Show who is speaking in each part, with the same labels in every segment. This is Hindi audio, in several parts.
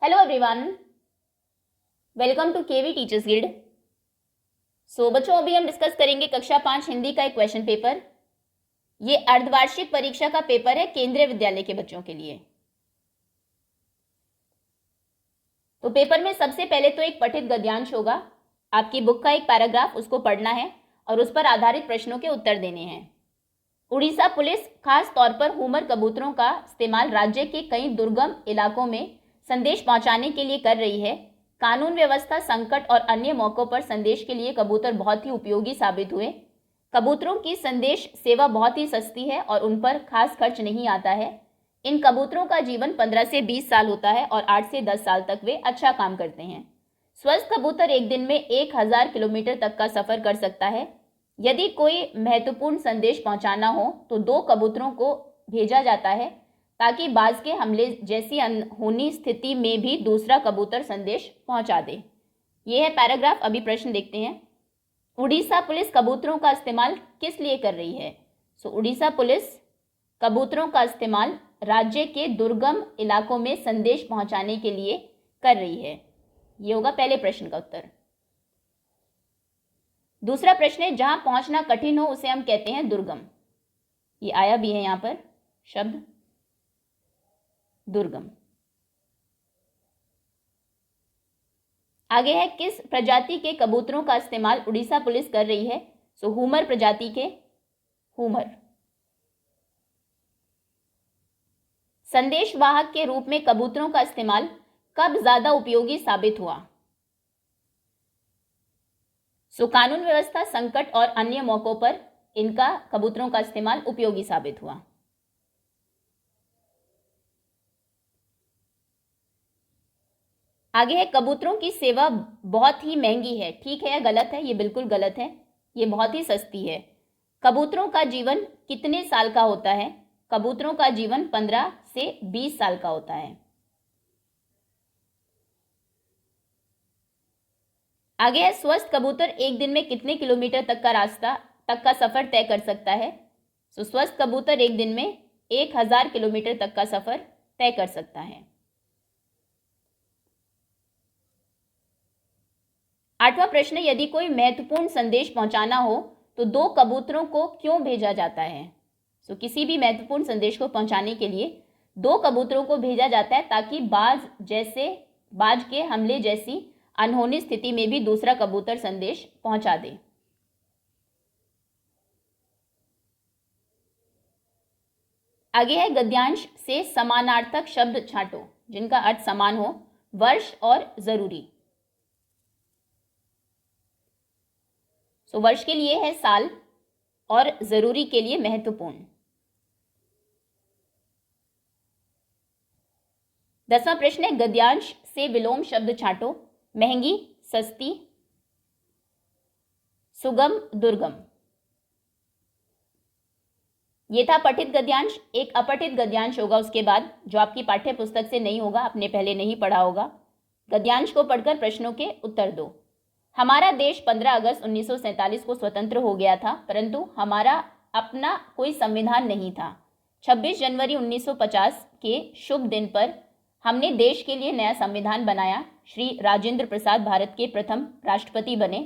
Speaker 1: Hello everyone, welcome to KV teachers guild. बच्चों, अभी हम डिस्कस करेंगे कक्षा 5 हिंदी का एक क्वेश्चन पेपर। ये अर्धवार्षिक परीक्षा का पेपर है केंद्रीय विद्यालय के बच्चों के लिए। तो पेपर में सबसे पहले तो एक पठित गद्यांश होगा, आपकी बुक का एक पैराग्राफ, उसको पढ़ना है और उस पर आधारित प्रश्नों के उत्तर देने हैं। उड़ीसा पुलिस खास तौर पर हूमर कबूतरों का इस्तेमाल राज्य के कई दुर्गम इलाकों में संदेश पहुंचाने के लिए कर रही है। कानून व्यवस्था संकट और अन्य मौकों पर संदेश के लिए कबूतर बहुत ही उपयोगी साबित हुए। कबूतरों की संदेश सेवा बहुत ही सस्ती है और उन पर खास खर्च नहीं आता है। इन कबूतरों का जीवन 15 से 20 साल होता है और 8 से 10 साल तक वे अच्छा काम करते हैं। स्वस्थ कबूतर एक दिन में 1000 किलोमीटर तक का सफर कर सकता है। यदि कोई महत्वपूर्ण संदेश पहुंचाना हो तो 2 कबूतरों को भेजा जाता है ताकि बाज के हमले जैसी अनहोनी स्थिति में भी दूसरा कबूतर संदेश पहुंचा दे। यह है पैराग्राफ। अभी प्रश्न देखते हैं। उड़ीसा पुलिस कबूतरों का इस्तेमाल किस लिए कर रही है? उड़ीसा पुलिस कबूतरों का इस्तेमाल राज्य के दुर्गम इलाकों में संदेश पहुंचाने के लिए कर रही है। ये होगा पहले प्रश्न का उत्तर। दूसरा प्रश्न है, जहां पहुंचना कठिन हो उसे हम कहते हैं दुर्गम। ये आया भी है यहां पर शब्द दुर्गम। आगे है, किस प्रजाति के कबूतरों का इस्तेमाल उड़ीसा पुलिस कर रही है? हूमर प्रजाति के हूमर। संदेशवाहक के रूप में कबूतरों का इस्तेमाल कब ज्यादा उपयोगी साबित हुआ? कानून व्यवस्था संकट और अन्य मौकों पर इनका कबूतरों का इस्तेमाल उपयोगी साबित हुआ। आगे है, कबूतरों की सेवा बहुत ही महंगी है। ठीक है या गलत है? ये बिल्कुल गलत है। ये बहुत ही सस्ती है। कबूतरों का जीवन कितने साल का होता है? कबूतरों का जीवन 15 से 20 साल का होता है। आगे है, स्वस्थ कबूतर एक दिन में कितने किलोमीटर तक का सफर तय कर सकता है? स्वस्थ कबूतर एक दिन में 1000 किलोमीटर तक का सफर तय कर सकता है। 8वां प्रश्न, यदि कोई महत्वपूर्ण संदेश पहुंचाना हो तो 2 कबूतरों को क्यों भेजा जाता है? किसी भी महत्वपूर्ण संदेश को पहुंचाने के लिए 2 कबूतरों को भेजा जाता है ताकि बाज के हमले जैसी अनहोनी स्थिति में भी दूसरा कबूतर संदेश पहुंचा दे। आगे है, गद्यांश से समानार्थक शब्द छांटो जिनका अर्थ समान हो। वर्ष और जरूरी। वर्ष के लिए है साल और जरूरी के लिए महत्वपूर्ण। 10वां प्रश्न है, गद्यांश से विलोम शब्द छांटो। महंगी, सस्ती, सुगम, दुर्गम। यह था पठित गद्यांश। एक अपठित गद्यांश होगा उसके बाद, जो आपकी पाठ्य पुस्तक से नहीं होगा, आपने पहले नहीं पढ़ा होगा। गद्यांश को पढ़कर प्रश्नों के उत्तर दो। हमारा देश 15 अगस्त 1947 को स्वतंत्र हो गया था, परंतु हमारा अपना कोई संविधान नहीं था। 26 जनवरी 1950 के शुभ दिन पर हमने देश के लिए नया संविधान बनाया। श्री राजेंद्र प्रसाद भारत के प्रथम राष्ट्रपति बने।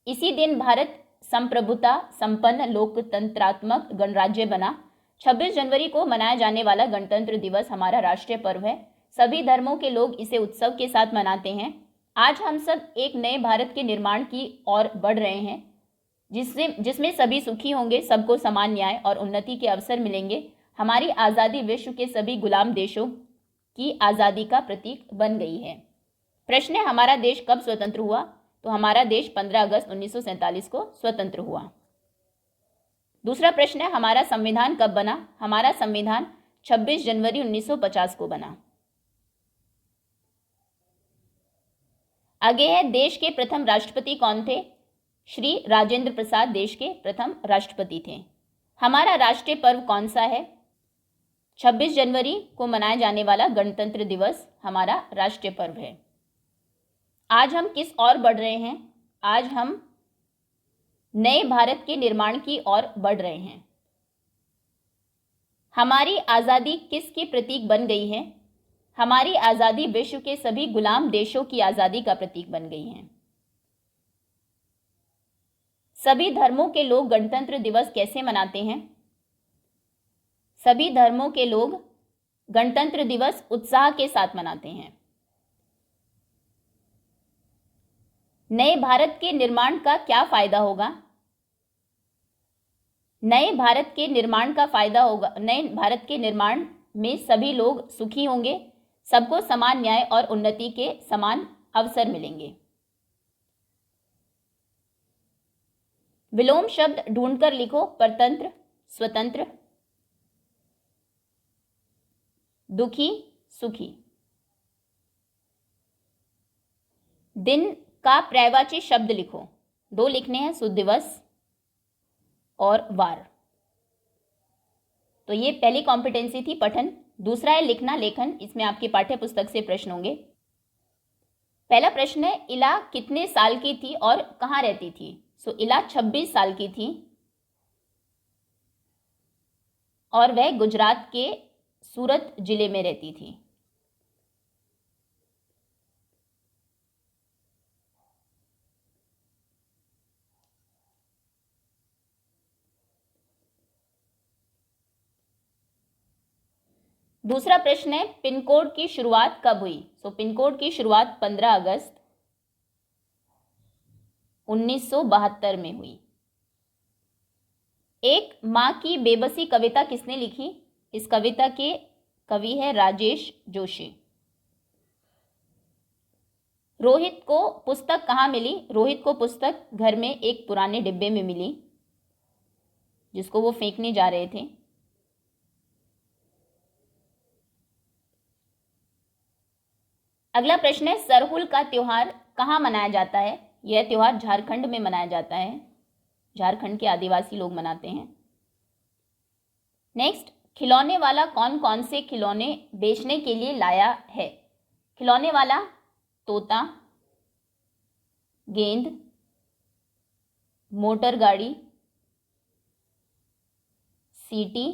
Speaker 1: इसी दिन भारत संप्रभुता संपन्न लोकतंत्रात्मक गणराज्य बना। 26 जनवरी को मनाया जाने वाला गणतंत्र दिवस हमारा राष्ट्रीय पर्व है। सभी धर्मों के लोग इसे उत्सव के साथ मनाते हैं। आज हम सब एक नए भारत के निर्माण की ओर बढ़ रहे हैं, जिसमें सभी सुखी होंगे, सबको समान न्याय और उन्नति के अवसर मिलेंगे। हमारी आज़ादी विश्व के सभी गुलाम देशों की आज़ादी का प्रतीक बन गई है। प्रश्न है, हमारा देश कब स्वतंत्र हुआ? हमारा देश 15 अगस्त 1947 को स्वतंत्र हुआ। दूसरा प्रश्न है, हमारा संविधान कब बना? हमारा संविधान 26 जनवरी 1950 को बना। आगे है, देश के प्रथम राष्ट्रपति कौन थे? श्री राजेंद्र प्रसाद देश के प्रथम राष्ट्रपति थे। हमारा राष्ट्रीय पर्व कौन सा है? 26 जनवरी को मनाया जाने वाला गणतंत्र दिवस हमारा राष्ट्रीय पर्व है। आज हम किस ओर बढ़ रहे हैं? आज हम नए भारत के निर्माण की ओर बढ़ रहे हैं। हमारी आज़ादी किसकी प्रतीक बन गई है? हमारी आज़ादी विश्व के सभी गुलाम देशों की आज़ादी का प्रतीक बन गई है। सभी धर्मों के लोग गणतंत्र दिवस कैसे मनाते हैं? सभी धर्मों के लोग गणतंत्र दिवस उत्साह के साथ मनाते हैं। नए भारत के निर्माण का क्या फायदा होगा? नए भारत के निर्माण का फायदा होगा, नए भारत के निर्माण में सभी लोग सुखी होंगे, सबको समान न्याय और उन्नति के समान अवसर मिलेंगे। विलोम शब्द ढूंढकर लिखो। परतंत्र, स्वतंत्र, दुखी, सुखी। दिन का पर्यायवाची शब्द लिखो। 2 लिखने हैं, शुद्ध दिवस और वार। तो ये पहली कॉम्पिटेंसी थी, पठन। दूसरा है लिखना, लेखन। इसमें आपकी पाठ्य पुस्तक से प्रश्न होंगे। पहला प्रश्न है, इला कितने साल की थी और कहाँ रहती थी? सो इला 26 साल की थी और वह गुजरात के सूरत जिले में रहती थी। दूसरा प्रश्न है, पिन कोड की शुरुआत कब हुई? सो पिन कोड की शुरुआत 15 अगस्त 1972 में हुई। एक मां की बेबसी कविता किसने लिखी? इस कविता के कवि है राजेश जोशी। रोहित को पुस्तक कहाँ मिली? रोहित को पुस्तक घर में एक पुराने डिब्बे में मिली, जिसको वो फेंकने जा रहे थे। अगला प्रश्न है, सरहुल का त्योहार कहाँ मनाया जाता है? यह त्योहार झारखंड में मनाया जाता है। झारखंड के आदिवासी लोग मनाते हैं। नेक्स्ट, खिलौने वाला कौन कौन से खिलौने बेचने के लिए लाया है? खिलौने वाला तोता, गेंद, मोटर गाड़ी, सीटी,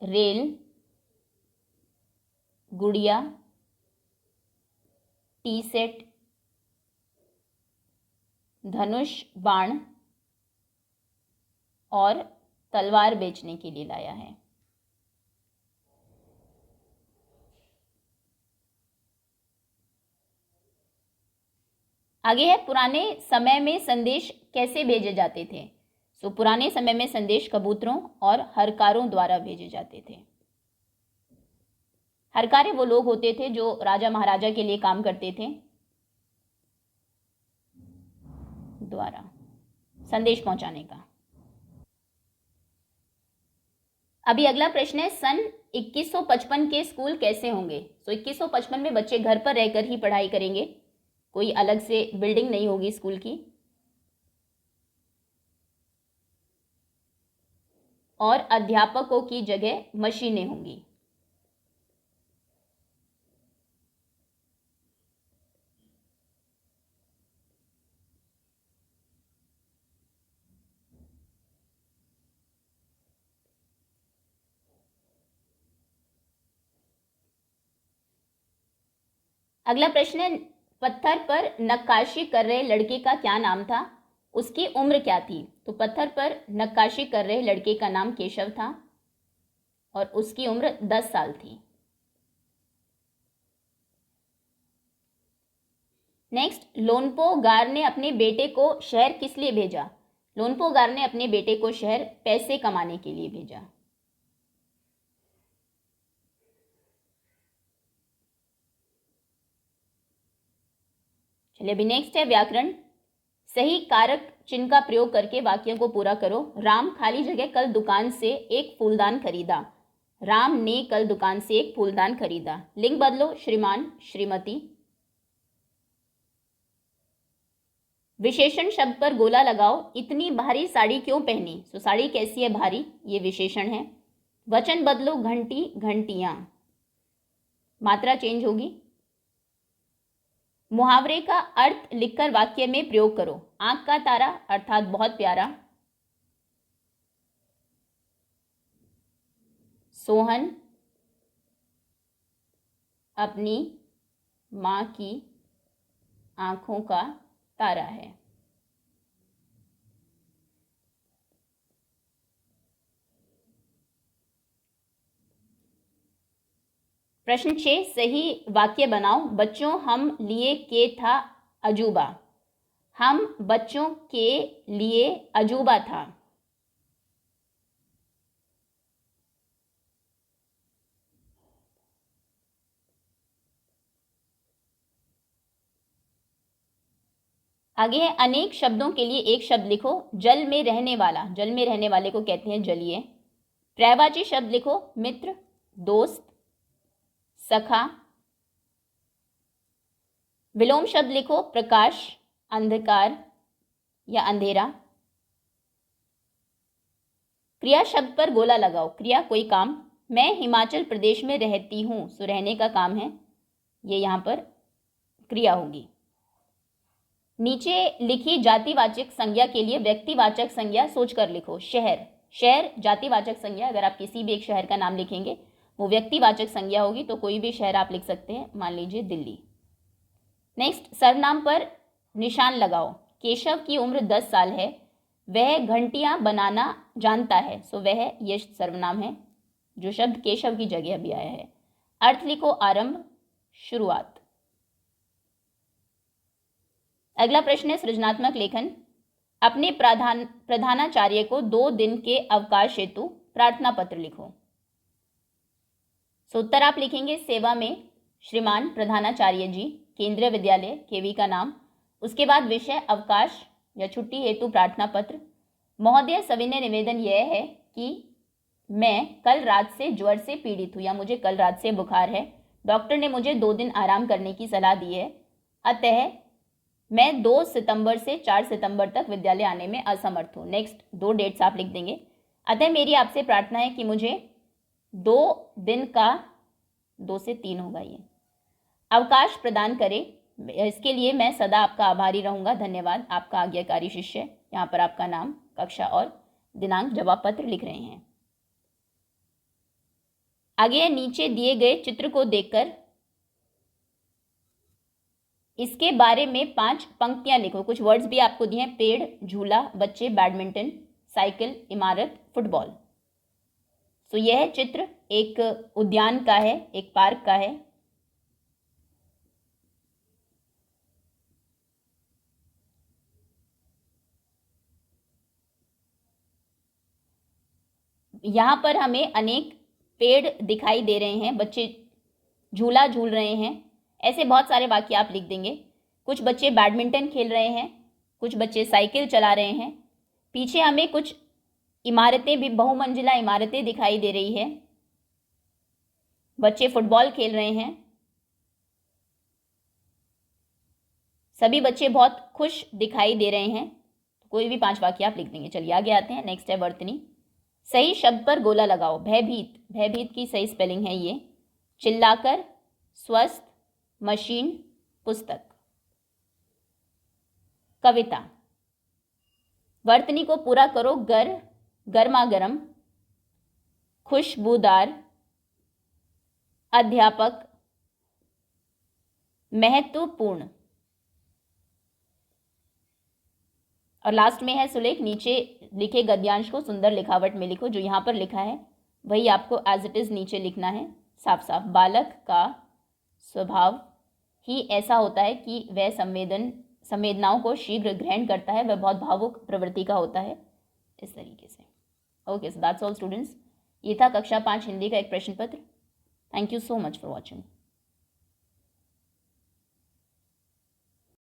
Speaker 1: रेल, गुड़िया, टी सेट, धनुष बाण और तलवार बेचने के लिए लाया है। आगे है, पुराने समय में संदेश कैसे भेजे जाते थे? सो पुराने समय में संदेश कबूतरों और हरकारों द्वारा भेजे जाते थे। हरकारे वो लोग होते थे जो राजा महाराजा के लिए काम करते थे, द्वारा संदेश पहुंचाने का। अभी अगला प्रश्न है, सन 2155 के स्कूल कैसे होंगे? सो 2155 में बच्चे घर पर रहकर ही पढ़ाई करेंगे, कोई अलग से बिल्डिंग नहीं होगी स्कूल की, और अध्यापकों की जगह मशीनें होंगी। अगला प्रश्न है, पत्थर पर नक्काशी कर रहे लड़के का क्या नाम था? उसकी उम्र क्या थी? तो पत्थर पर नक्काशी कर रहे लड़के का नाम केशव था और उसकी उम्र 10 साल थी। नेक्स्ट, लोनपो गार ने अपने बेटे को शहर किस लिए भेजा? लोनपो गार ने अपने बेटे को शहर पैसे कमाने के लिए भेजा। चलिए अभी नेक्स्ट है व्याकरण। सही कारक चिन्ह का प्रयोग करके वाक्यों को पूरा करो। राम खाली जगह कल दुकान से एक फूलदान खरीदा। राम ने कल दुकान से एक फूलदान खरीदा। लिंग बदलो, श्रीमान, श्रीमती। विशेषण शब्द पर गोला लगाओ। इतनी भारी साड़ी क्यों पहनी? सो साड़ी कैसी है? भारी, ये विशेषण है। वचन बदलो, घंटी, घंटियां। मात्रा चेंज होगी। मुहावरे का अर्थ लिखकर वाक्य में प्रयोग करो। आंख का तारा अर्थात बहुत प्यारा। सोहन, अपनी माँ की आंखों का तारा है। प्रश्न 6, सही वाक्य बनाओ। बच्चों हम लिए के था अजूबा। हम बच्चों के लिए अजूबा था। आगे है, अनेक शब्दों के लिए एक शब्द लिखो। जल में रहने वाला, जल में रहने वाले को कहते हैं जलीय। पर्यायवाची शब्द लिखो, मित्र, दोस्त, सखा। विलोम शब्द लिखो, प्रकाश, अंधकार या अंधेरा। क्रिया शब्द पर गोला लगाओ। क्रिया कोई काम। मैं हिमाचल प्रदेश में रहती हूं, सो रहने का काम है, ये यहां पर क्रिया होगी। नीचे लिखी जातिवाचक संज्ञा के लिए व्यक्तिवाचक संज्ञा सोचकर लिखो। शहर, शहर जातिवाचक संज्ञा। अगर आप किसी भी एक शहर का नाम लिखेंगे वो व्यक्तिवाचक संज्ञा होगी, तो कोई भी शहर आप लिख सकते हैं, मान लीजिए दिल्ली। नेक्स्ट, सर्वनाम पर निशान लगाओ। केशव की उम्र 10 साल है, वह घंटियां बनाना जानता है, सो वह ये सर्वनाम है जो शब्द केशव की जगह भी आया है। अर्थ लिखो, आरंभ, शुरुआत। अगला प्रश्न है सृजनात्मक लेखन। अपने प्रधानाचार्य को 2 दिन के अवकाश हेतु प्रार्थना पत्र लिखो। सो उत्तर आप लिखेंगे, सेवा में श्रीमान प्रधानाचार्य जी, केंद्रीय विद्यालय, केवी का नाम। उसके बाद विषय अवकाश या छुट्टी हेतु प्रार्थना पत्र। महोदय सविनय निवेदन यह है कि मैं कल रात से ज्वर से पीड़ित हूँ, या मुझे कल रात से बुखार है। डॉक्टर ने मुझे 2 दिन आराम करने की सलाह दी है, अतः मैं 2 सितंबर से 4 सितंबर तक विद्यालय आने में असमर्थ हूँ। नेक्स्ट 2 डेट्स आप लिख देंगे। अतः मेरी आपसे प्रार्थना है कि मुझे 2 दिन का 2 से 3 होगा ये अवकाश प्रदान करें। इसके लिए मैं सदा आपका आभारी रहूंगा। धन्यवाद, आपका आज्ञाकारी शिष्य। यहाँ पर आपका नाम, कक्षा और दिनांक जवाब पत्र लिख रहे हैं। आगे नीचे दिए गए चित्र को देखकर इसके बारे में 5 पंक्तियां लिखो। कुछ वर्ड्स भी आपको दिए हैं, पेड़, झूला, बच्चे, बैडमिंटन, साइकिल, इमारत, फुटबॉल। तो यह चित्र एक उद्यान का है, एक पार्क का है। यहां पर हमें अनेक पेड़ दिखाई दे रहे हैं, बच्चे झूला झूल रहे हैं। ऐसे बहुत सारे वाक्य आप लिख देंगे। कुछ बच्चे बैडमिंटन खेल रहे हैं, कुछ बच्चे साइकिल चला रहे हैं। पीछे हमें कुछ इमारतें भी, बहुमंजिला इमारतें दिखाई दे रही है। बच्चे फुटबॉल खेल रहे हैं। सभी बच्चे बहुत खुश दिखाई दे रहे हैं। कोई भी 5 वाक्य आप लिख देंगे। चलिए आगे आते हैं। नेक्स्ट है वर्तनी। सही शब्द पर गोला लगाओ। भयभीत, भयभीत की सही स्पेलिंग है ये। चिल्लाकर, स्वस्थ, मशीन, पुस्तक। कविता। वर्तनी को पूरा करो। गर्मा गर्म, खुशबूदार, अध्यापक, महत्वपूर्ण। और लास्ट में है सुलेख। नीचे लिखे गद्यांश को सुंदर लिखावट में लिखो। जो यहाँ पर लिखा है वही आपको एज इट इज नीचे लिखना है, साफ साफ। बालक का स्वभाव ही ऐसा होता है कि वह संवेदनाओं को शीघ्र ग्रहण करता है, वह बहुत भावुक प्रवृत्ति का होता है, इस तरीके से। Okay, so that's all students. ये था कक्षा 5 हिंदी का एक प्रश्न पत्र। Thank you so much for watching.